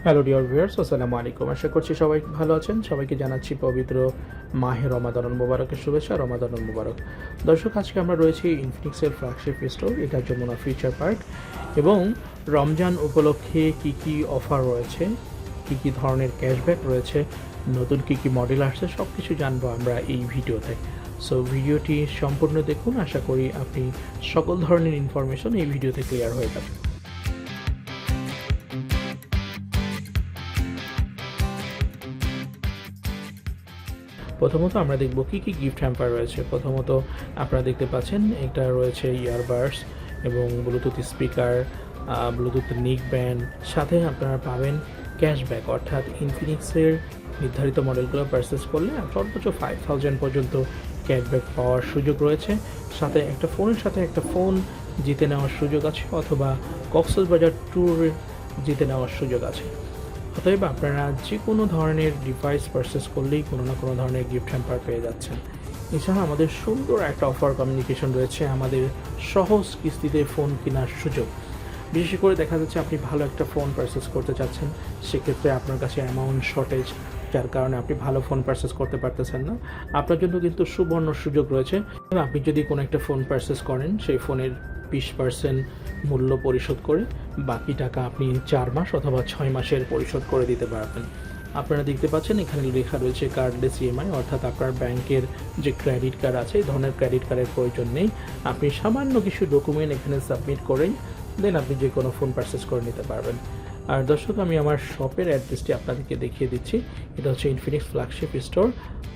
Hello dear viewers, আসসালামু আলাইকুম। আশা করছি সবাই ভালো আছেন। সবাইকে জানাচ্ছি পবিত্র মাহে রমাদানুল মুবারকের শুভেচ্ছা। রমাদানুল মুবারক। দর্শক, আজকে আমরা রয়েছি ইনফিনিক্সের ফ্ল্যাগশিপ স্টোর, এটা যমুনা ফিউচার পার্ক, এবং রমজান উপলক্ষে কি কি অফার রয়েছে, কি কি ধরনের ক্যাশব্যাক রয়েছে, নতুন কি কি মডেল আসছে, সব কিছু জানবো আমরা এই ভিডিওতে। সো ভিডিওটি সম্পূর্ণ দেখুন, আশা করি আপনি সকল ধরনের ইনফরমেশন এই ভিডিওতে ক্লিয়ার হয়ে যাবে। প্রথমত আমরা দেখব কি কি গিফট হ্যাম্পার রয়েছে। প্রথমত আপনারা দেখতে পাচ্ছেন এটা রয়েছে ইয়ারবাডস এবং ব্লুটুথ স্পিকার, ব্লুটুথ নিক ব্যান্ড, সাথে আপনারা পাবেন ক্যাশব্যাক, অর্থাৎ ইনফিনিক্সের নির্ধারিত মডেলগুলো পারচেস করলে সর্বোচ্চ 5000 পর্যন্ত ক্যাশব্যাক পাওয়ার সুযোগ রয়েছে। সাথে একটা ফোনের সাথে একটা ফোন জিতে নেওয়ার সুযোগ আছে, অথবা কক্সবাজার ট্যুর জিতে নেওয়ার সুযোগ আছে। অতএব আপনারা যে কোনো ধরনের ডিভাইস পারচেস করলেই কোনো না কোনো ধরনের গিফট হ্যাম্পার পেয়ে যাচ্ছেন। এছাড়া আমাদের সুন্দর একটা অফার কমিউনিকেশন রয়েছে, আমাদের সহজ কিস্তিতে ফোন কেনার সুযোগ। বিশেষ করে দেখা যাচ্ছে আপনি ভালো একটা ফোন পারচেস করতে চাচ্ছেন, সেক্ষেত্রে আপনার কাছে অ্যামাউন্ট শর্টেজ, যার কারণে আপনি ভালো ফোন পারচেস করতে পারতেছেন না। আপনার জন্য কিন্তু সুবর্ণ সুযোগ রয়েছে। আপনি যদি কোনো একটা ফোন পারচেস করেন, সেই ফোনের 20% মূল্য পরিশোধ করে বাকি টাকা আপনি 4 মাস অথবা 6 মাসের পরিশোধ করে দিতে পারবেন। আপনারা দেখতে পাচ্ছেন এখানে লেখা রয়েছে কার্ডলেস ইএমআই, অর্থাৎ আপনার ব্যাংকের যে ক্রেডিট কার্ড আছে, এই ধরনের ক্রেডিট কার্ডের প্রয়োজন নেই। আপনি সামান্য কিছু ডকুমেন্ট এখানে সাবমিট করেই দেন আপনি যে কোনো ফোন পারচেস করে নিতে পারবেন। আর দর্শক, আমি আমার শপের অ্যাড্রেসটি আপনাদেরকে দেখিয়ে দিচ্ছি। এটা হচ্ছে ইনফিনিক্স ফ্ল্যাগশিপ স্টোর,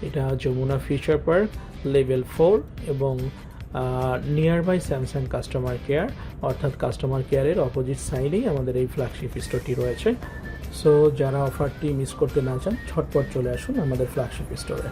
এটা যমুনা ফিউচার পার্ক লেভেল 4 এবং near by Samsung customer care, অর্থাৎ কাস্টমার কেয়ারের অপোজিট সাইডেই আমাদের এই ফ্ল্যাগশিপ স্টোরটি রয়েছে। সো যারা অফারটি মিস করতে না চান, ঝটপট চলে আসুন আমাদের ফ্ল্যাগশিপ স্টোরে।